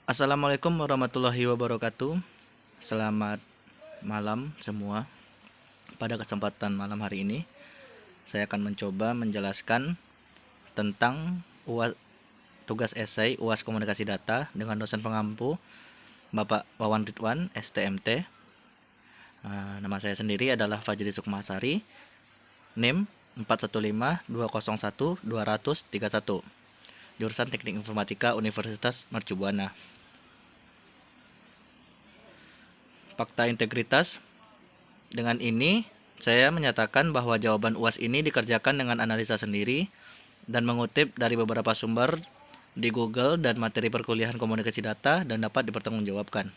Assalamualaikum warahmatullahi wabarakatuh. Selamat malam semua. Pada kesempatan malam hari ini, saya akan mencoba menjelaskan tentang tugas esai UAS Komunikasi Data dengan dosen pengampu Bapak Wawan Ridwan, STMT. Nama saya sendiri adalah Fajri Sukmasari, NIM 415201-231, jurusan Teknik Informatika Universitas Mercu Buana. Fakta integritas. Dengan ini, saya menyatakan bahwa jawaban UAS ini dikerjakan dengan analisa sendiri dan mengutip dari beberapa sumber di Google dan materi perkuliahan komunikasi data dan dapat dipertanggungjawabkan.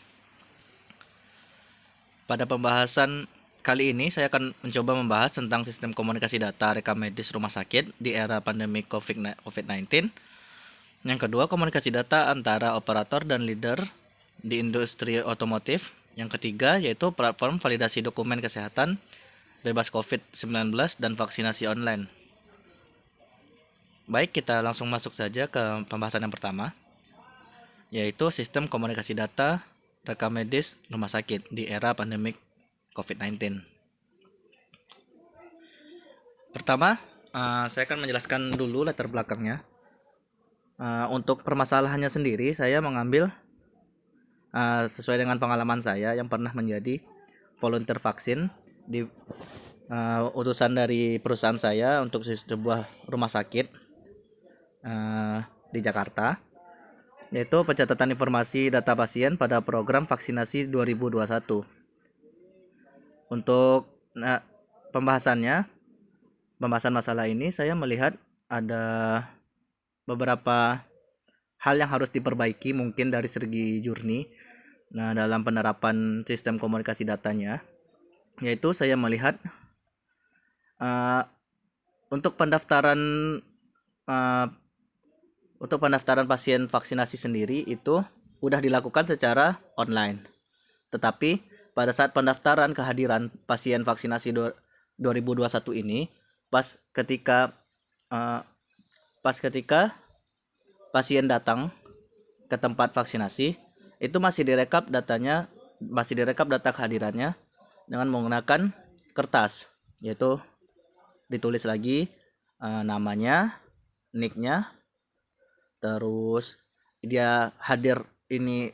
Pada pembahasan kali ini, saya akan mencoba membahas tentang sistem komunikasi data rekam medis rumah sakit di era pandemi COVID-19. Yang kedua, komunikasi data antara operator dan leader di industri otomotif. Yang ketiga, yaitu platform validasi dokumen kesehatan bebas COVID-19 dan vaksinasi online. Baik, kita langsung masuk saja ke pembahasan yang pertama, yaitu sistem komunikasi data rekam medis rumah sakit di era pandemik COVID-19. Pertama, saya akan menjelaskan dulu latar belakangnya. Untuk permasalahannya sendiri, saya mengambil sesuai dengan pengalaman saya yang pernah menjadi volunteer vaksin di utusan dari perusahaan saya untuk sebuah rumah sakit di Jakarta, yaitu pencatatan informasi data pasien pada program vaksinasi 2021. Untuk pembahasan masalah ini, saya melihat ada beberapa hal yang harus diperbaiki mungkin dari segi jurni dalam penerapan sistem komunikasi datanya, yaitu saya melihat untuk pendaftaran pasien vaksinasi sendiri itu udah dilakukan secara online. Tetapi pada saat pendaftaran kehadiran pasien vaksinasi 2021 ini, pas ketika pasien datang ke tempat vaksinasi, itu masih direkap data kehadirannya dengan menggunakan kertas, yaitu ditulis lagi namanya, nicknya, terus dia hadir ini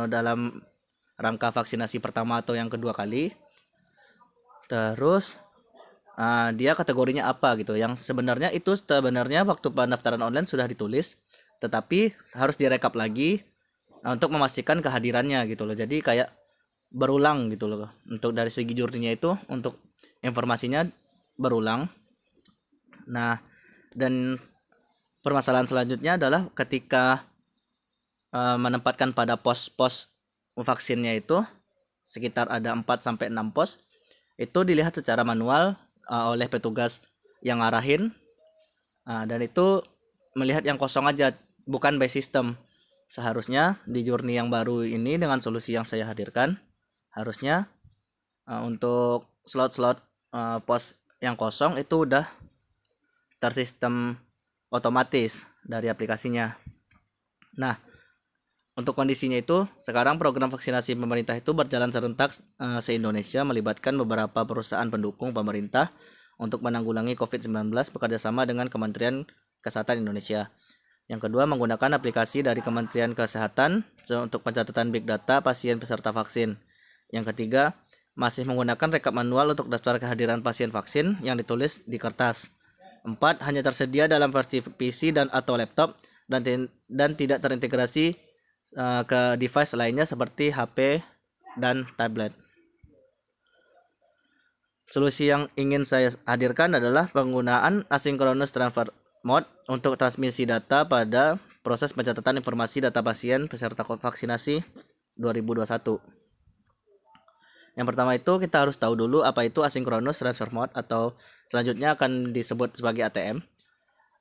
dalam rangka vaksinasi pertama atau yang kedua kali, terus dia kategorinya apa gitu, yang sebenarnya waktu pendaftaran online sudah ditulis, tetapi harus direkap lagi untuk memastikan kehadirannya gitu loh. Jadi kayak berulang gitu loh. Untuk dari segi jurninya itu, untuk informasinya berulang. Nah, dan permasalahan selanjutnya adalah ketika menempatkan pada pos-pos vaksinnya itu, sekitar ada 4-6 pos, itu dilihat secara manual oleh petugas yang ngarahin, dan itu melihat yang kosong aja, bukan by system. Seharusnya di journey yang baru ini dengan solusi yang saya hadirkan, harusnya untuk slot-slot pos yang kosong itu udah tersistem otomatis dari aplikasinya. Nah, untuk kondisinya itu, sekarang program vaksinasi pemerintah itu berjalan serentak se-Indonesia, melibatkan beberapa perusahaan pendukung pemerintah untuk menanggulangi COVID-19 bekerjasama dengan Kementerian Kesehatan Indonesia. Yang kedua, menggunakan aplikasi dari Kementerian Kesehatan untuk pencatatan big data pasien peserta vaksin. Yang ketiga, masih menggunakan rekap manual untuk daftar kehadiran pasien vaksin yang ditulis di kertas. 4, hanya tersedia dalam versi PC dan atau laptop dan tidak terintegrasi ke device lainnya seperti HP dan tablet. Solusi yang ingin saya hadirkan adalah penggunaan asynchronous transfer mode untuk transmisi data pada proses pencatatan informasi data pasien peserta vaksinasi 2021. Yang pertama itu kita harus tahu dulu apa itu asynchronous transfer mode, atau selanjutnya akan disebut sebagai ATM.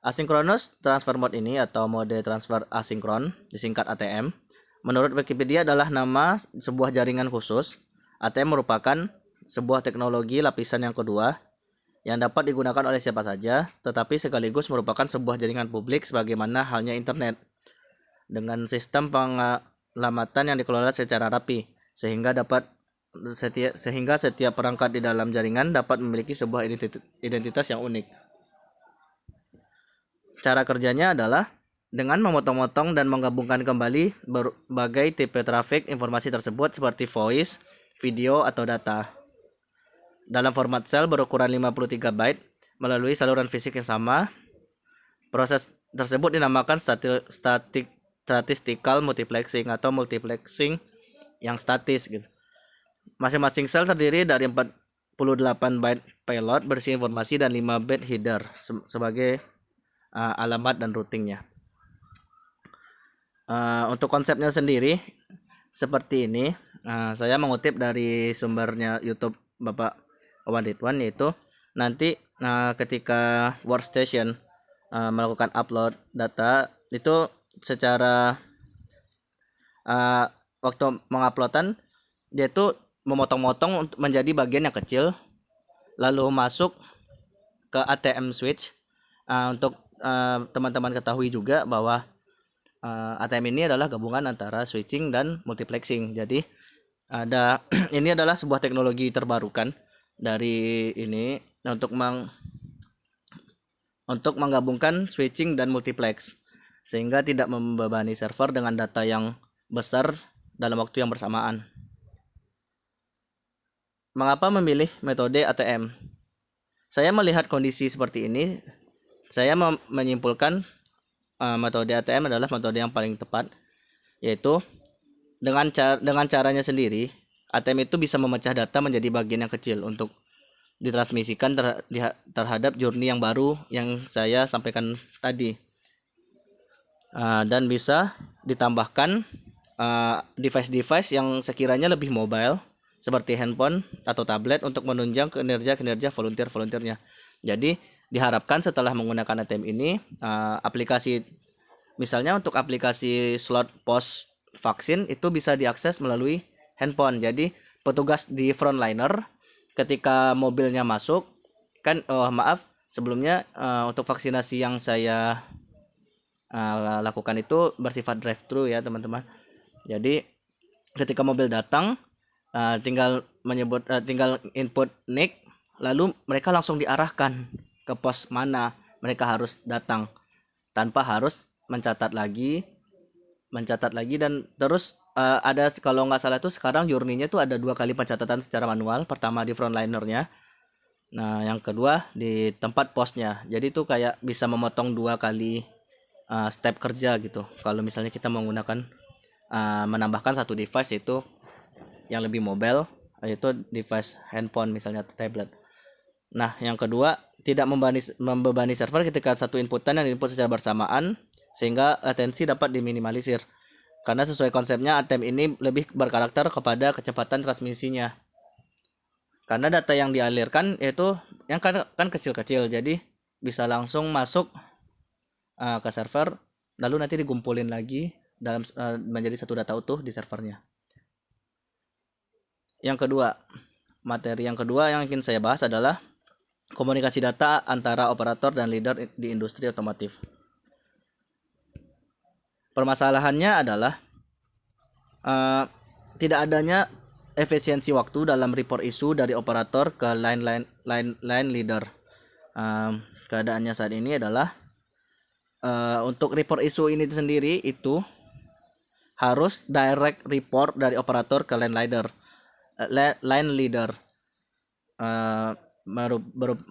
Asynchronous transfer mode ini atau mode transfer asinkron, disingkat ATM, menurut Wikipedia adalah nama sebuah jaringan khusus. ATM merupakan sebuah teknologi lapisan yang kedua yang dapat digunakan oleh siapa saja, tetapi sekaligus merupakan sebuah jaringan publik sebagaimana halnya internet. Dengan sistem penyelamatan yang dikelola secara rapi sehingga setiap perangkat di dalam jaringan dapat memiliki sebuah identitas yang unik. Cara kerjanya adalah dengan memotong-motong dan menggabungkan kembali berbagai tipe trafik informasi tersebut seperti voice, video, atau data dalam format sel berukuran 53 byte melalui saluran fisik yang sama. Proses tersebut dinamakan statistical multiplexing atau multiplexing yang statis gitu. Masing-masing sel terdiri dari 48 byte payload berisi informasi dan 5 byte header sebagai alamat dan routingnya. Untuk konsepnya sendiri seperti ini. Saya mengutip dari sumbernya YouTube Bapak Wawan Ridwan, yaitu nanti ketika workstation melakukan upload data itu secara waktu menguploadan dia itu memotong-motong menjadi bagian yang kecil lalu masuk ke ATM switch. Untuk teman-teman ketahui juga bahwa ATM ini adalah gabungan antara switching dan multiplexing. Jadi ada ini adalah sebuah teknologi terbarukan dari ini untuk menggabungkan switching dan multiplex sehingga tidak membebani server dengan data yang besar dalam waktu yang bersamaan. Mengapa memilih metode ATM? Saya melihat kondisi seperti ini, saya menyimpulkan metode ATM adalah metode yang paling tepat, yaitu dengan caranya sendiri ATM itu bisa memecah data menjadi bagian yang kecil untuk ditransmisikan terhadap journey yang baru yang saya sampaikan tadi, dan bisa ditambahkan device-device yang sekiranya lebih mobile seperti handphone atau tablet untuk menunjang kinerja volunteer-volunteernya. Jadi diharapkan setelah menggunakan ATM ini, aplikasi misalnya untuk aplikasi slot pos vaksin itu bisa diakses melalui handphone. Jadi petugas di frontliner ketika mobilnya masuk kan, sebelumnya untuk vaksinasi yang saya lakukan itu bersifat drive-thru ya teman-teman. Jadi ketika mobil datang, tinggal input NIC, lalu mereka langsung diarahkan ke pos mana mereka harus datang tanpa harus mencatat lagi dan terus ada, kalau nggak salah tuh sekarang journey-nya tuh ada 2 kali pencatatan secara manual. Pertama di frontlinernya, yang kedua di tempat posnya. Jadi tuh kayak bisa memotong 2 kali step kerja gitu. Kalau misalnya kita menggunakan menambahkan satu device itu yang lebih mobile, yaitu device handphone misalnya atau tablet. Nah, yang kedua, tidak membebani server ketika satu inputan yang diinput secara bersamaan sehingga latensi dapat diminimalisir. Karena sesuai konsepnya ATM ini lebih berkarakter kepada kecepatan transmisinya. Karena data yang dialirkan yaitu yang kan kecil-kecil, jadi bisa langsung masuk ke server lalu nanti digumpulin lagi dalam menjadi satu data utuh di servernya. Materi yang kedua yang ingin saya bahas adalah komunikasi data antara operator dan leader di industri otomotif. Permasalahannya adalah tidak adanya efisiensi waktu dalam report isu dari operator ke line leader. Keadaannya saat ini adalah untuk report isu ini sendiri itu harus direct report dari operator ke line leader.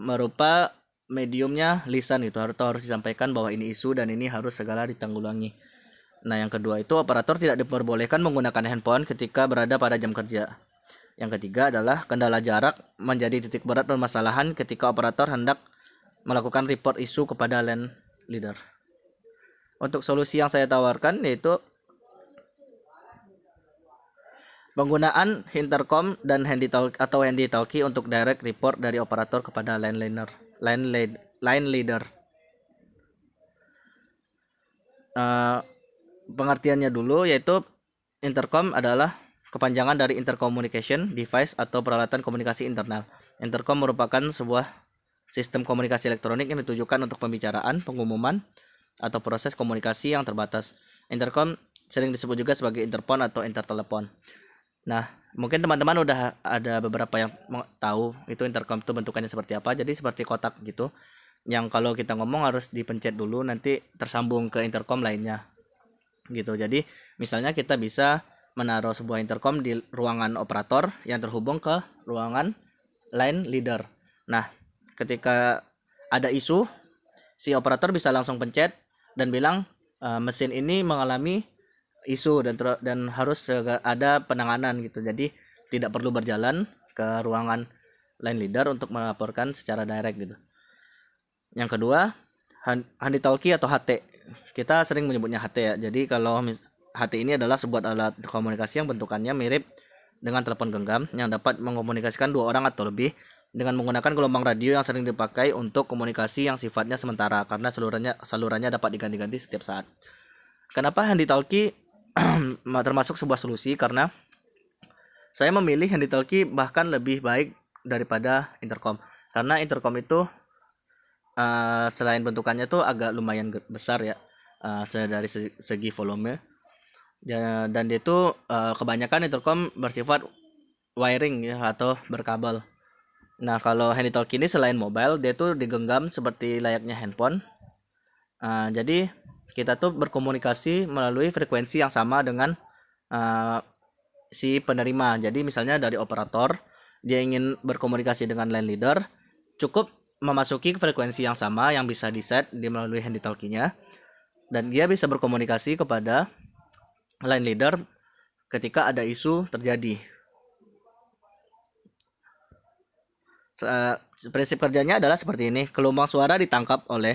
Merupa mediumnya lisan itu harus disampaikan bahwa ini isu dan ini harus segala ditanggulangi. Nah, yang kedua itu operator tidak diperbolehkan menggunakan handphone ketika berada pada jam kerja. Yang ketiga adalah kendala jarak menjadi titik berat permasalahan ketika operator hendak melakukan report isu kepada line leader. Untuk solusi yang saya tawarkan yaitu penggunaan intercom dan handy talkie untuk direct report dari operator kepada line leader. Pengertiannya dulu, yaitu intercom adalah kepanjangan dari intercommunication device atau peralatan komunikasi internal. Intercom merupakan sebuah sistem komunikasi elektronik yang ditujukan untuk pembicaraan, pengumuman, atau proses komunikasi yang terbatas. Intercom sering disebut juga sebagai interphone atau intertelepon. Nah, mungkin teman-teman udah ada beberapa yang tahu itu intercom itu bentukannya seperti apa. Jadi seperti kotak gitu, yang kalau kita ngomong harus dipencet dulu, nanti tersambung ke intercom lainnya gitu. Jadi misalnya kita bisa menaruh sebuah intercom di ruangan operator yang terhubung ke ruangan line leader. Nah, ketika ada isu, si operator bisa langsung pencet dan bilang mesin ini mengalami isu dan harus ada penanganan gitu. Jadi tidak perlu berjalan ke ruangan line leader untuk melaporkan secara direct gitu. Yang kedua, handy talkie atau HT. Kita sering menyebutnya HT ya. Jadi kalau HT ini adalah sebuah alat komunikasi yang bentukannya mirip dengan telepon genggam yang dapat mengkomunikasikan dua orang atau lebih dengan menggunakan gelombang radio yang sering dipakai untuk komunikasi yang sifatnya sementara karena salurannya dapat diganti-ganti setiap saat. Kenapa handy talkie termasuk sebuah solusi? Karena saya memilih handy talkie bahkan lebih baik daripada intercom. Karena intercom itu selain bentukannya tuh agak lumayan besar ya, dari segi volume. Dan dia itu kebanyakan intercom bersifat wiring ya atau berkabel. Nah, kalau handy talkie ini selain mobile, dia tuh digenggam seperti layaknya handphone. Jadi kita tuh berkomunikasi melalui frekuensi yang sama dengan si penerima. Jadi misalnya dari operator, dia ingin berkomunikasi dengan line leader, cukup memasuki frekuensi yang sama yang bisa di-set melalui handy talkie-nya, dan dia bisa berkomunikasi kepada line leader ketika ada isu terjadi. Prinsip kerjanya adalah seperti ini. Gelombang suara ditangkap oleh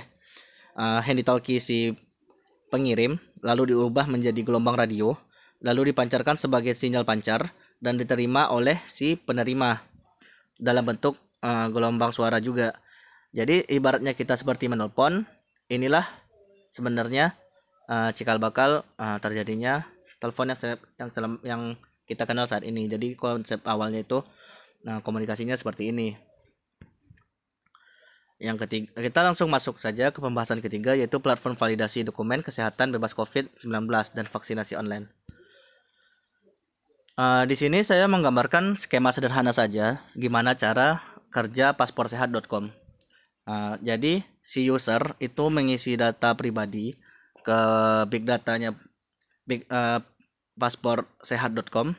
handy talkie si pengirim, lalu diubah menjadi gelombang radio, lalu dipancarkan sebagai sinyal pancar dan diterima oleh si penerima dalam bentuk gelombang suara juga. Jadi ibaratnya kita seperti menelpon. Inilah sebenarnya cikal bakal terjadinya telepon yang kita kenal saat ini. Jadi konsep awalnya itu komunikasinya seperti ini. Yang ketiga, kita langsung masuk saja ke pembahasan ketiga, yaitu platform validasi dokumen kesehatan bebas COVID-19 dan vaksinasi online. Di sini saya menggambarkan skema sederhana saja gimana cara kerja pasporsehat.com. Jadi si user itu mengisi data pribadi ke big datanya pasporsehat.com.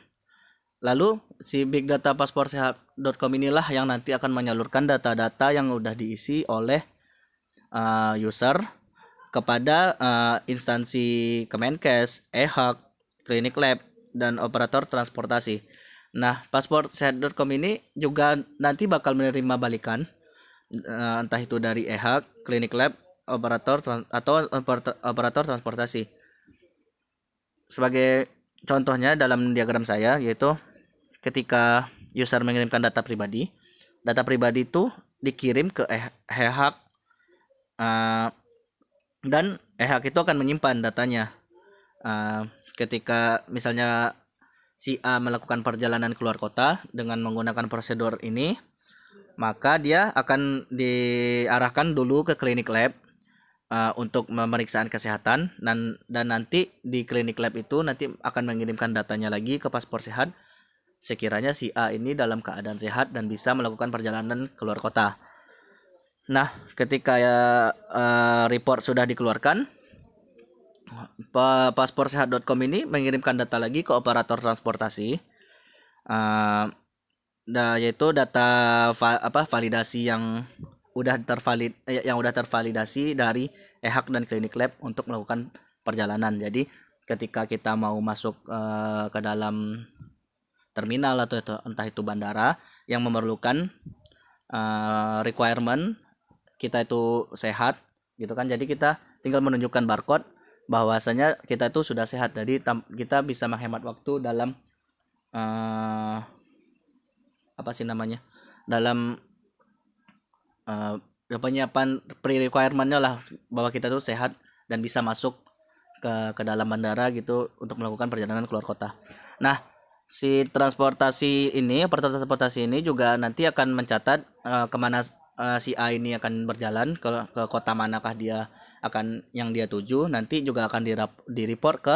Lalu si big data pasporsehat.com inilah yang nanti akan menyalurkan data-data yang udah diisi oleh user kepada instansi Kemenkes, EHAK, Klinik Lab, dan operator transportasi. Nah, pasporsehat.com ini juga nanti bakal menerima balikan entah itu dari EHAK, Klinik Lab, operator transportasi. Sebagai contohnya dalam diagram saya, yaitu ketika user mengirimkan data pribadi itu dikirim ke EHAK, dan EHAK itu akan menyimpan datanya. Ketika misalnya si A melakukan perjalanan keluar kota dengan menggunakan prosedur ini, maka dia akan diarahkan dulu ke klinik lab untuk pemeriksaan kesehatan, dan nanti di klinik lab itu nanti akan mengirimkan datanya lagi ke paspor sehat sekiranya si A ini dalam keadaan sehat dan bisa melakukan perjalanan keluar kota. Nah, ketika report sudah dikeluarkan, pasporsehat.com ini mengirimkan data lagi ke operator transportasi, yaitu data validasi yang udah tervalidasi dari EHAK dan Klinik Lab untuk melakukan perjalanan. Jadi ketika kita mau masuk ke dalam terminal atau entah itu bandara yang memerlukan requirement kita itu sehat gitu kan, jadi kita tinggal menunjukkan barcode bahwasanya kita itu sudah sehat. Jadi kita bisa menghemat waktu dalam dalam penyiapan pre-requirementnya lah, bahwa kita tuh sehat dan bisa masuk ke dalam bandara gitu untuk melakukan perjalanan keluar kota. Nah, si operator transportasi ini juga nanti akan mencatat kemana si A ini akan berjalan, ke kota manakah yang dia tuju. Nanti juga akan direport ke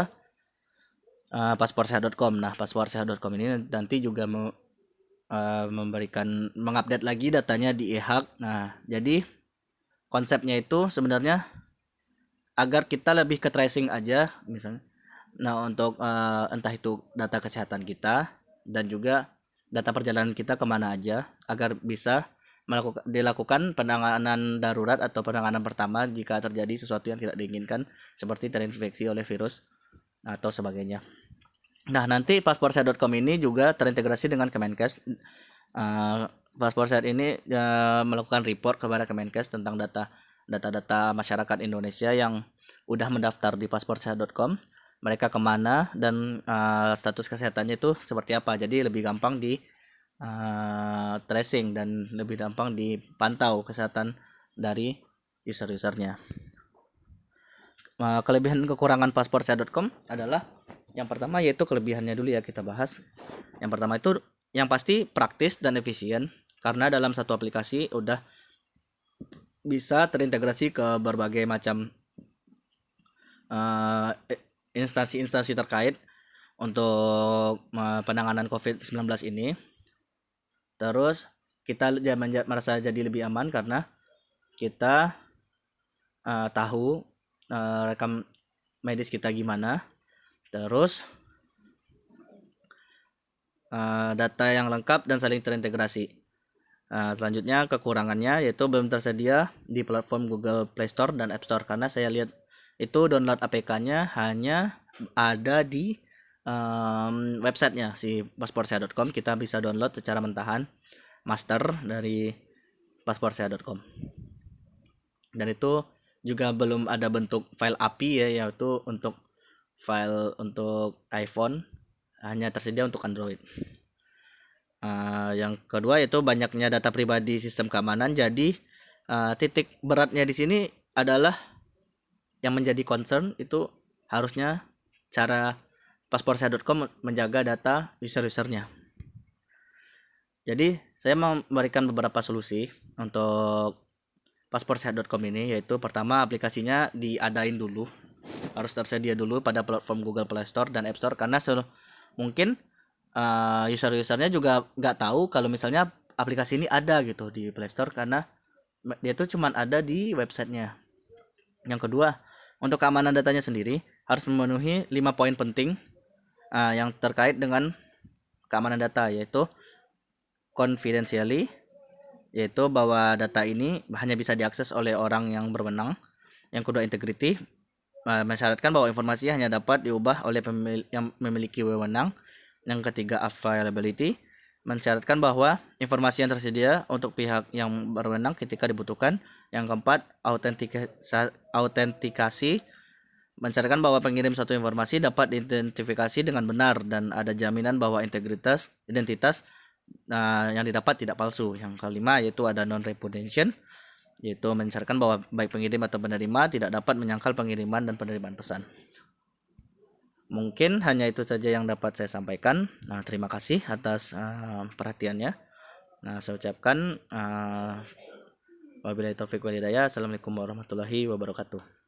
pasportsehat.com. Nah, pasportsehat.com ini nanti juga memberikan mengupdate lagi datanya di e-haq. Nah, jadi konsepnya itu sebenarnya agar kita lebih ke tracing aja misalnya. Nah, untuk entah itu data kesehatan kita dan juga data perjalanan kita kemana aja agar bisa dilakukan penanganan darurat atau penanganan pertama jika terjadi sesuatu yang tidak diinginkan seperti terinfeksi oleh virus atau sebagainya. Nah, nanti pasportsehat.com ini juga terintegrasi dengan Kemenkes. Pasportsehat ini melakukan report kepada Kemenkes tentang data masyarakat Indonesia yang udah mendaftar di pasportsehat.com, mereka kemana dan status kesehatannya itu seperti apa. Jadi lebih gampang di tracing dan lebih gampang dipantau kesehatan dari user-usernya. Kelebihan kekurangan pasportsehat.com adalah yang pertama yaitu kelebihannya dulu ya kita bahas. Yang pertama itu yang pasti praktis dan efisien karena dalam satu aplikasi udah bisa terintegrasi ke berbagai macam instansi-instansi terkait untuk penanganan COVID-19 ini. Terus kita merasa jadi lebih aman karena kita tahu rekam medis kita gimana. Terus data yang lengkap dan saling terintegrasi. Selanjutnya kekurangannya yaitu belum tersedia di platform Google Play Store dan App Store karena saya lihat itu download APK-nya hanya ada di websitenya si pasportsehat.com. Kita bisa download secara mentahan master dari pasportsehat.com. Dan itu juga belum ada bentuk file API ya, yaitu untuk file untuk iPhone hanya tersedia untuk Android. Yang kedua itu banyaknya data pribadi sistem keamanan. Jadi titik beratnya di sini adalah yang menjadi concern itu harusnya cara pasportsehat.com menjaga data user-usernya. Jadi saya mau memberikan beberapa solusi untuk pasportsehat.com ini, yaitu pertama aplikasinya diadain dulu, harus tersedia dulu pada platform Google Play Store dan App Store karena mungkin user-usernya juga nggak tahu kalau misalnya aplikasi ini ada gitu di Play Store karena dia tuh cuma ada di websitenya. Yang kedua, untuk keamanan datanya sendiri harus memenuhi 5 poin penting yang terkait dengan keamanan data, yaitu confidentially, yaitu bahwa data ini hanya bisa diakses oleh orang yang berwenang. Yang kedua, integrity, mensyaratkan bahwa informasi hanya dapat diubah oleh yang memiliki wewenang. Yang ketiga, availability, mensyaratkan bahwa informasi yang tersedia untuk pihak yang berwenang ketika dibutuhkan. Yang keempat, autentikasi, mensyaratkan bahwa pengirim suatu informasi dapat diidentifikasi dengan benar dan ada jaminan bahwa identitas yang didapat tidak palsu. Yang kelima yaitu ada non-repudiation, yaitu mensyaratkan bahwa baik pengirim atau penerima tidak dapat menyangkal pengiriman dan penerimaan pesan. Mungkin hanya itu saja yang dapat saya sampaikan. Terima kasih atas perhatiannya. Saya ucapkan wabillahi taufiq wal hidayah. Assalamualaikum warahmatullahi wabarakatuh.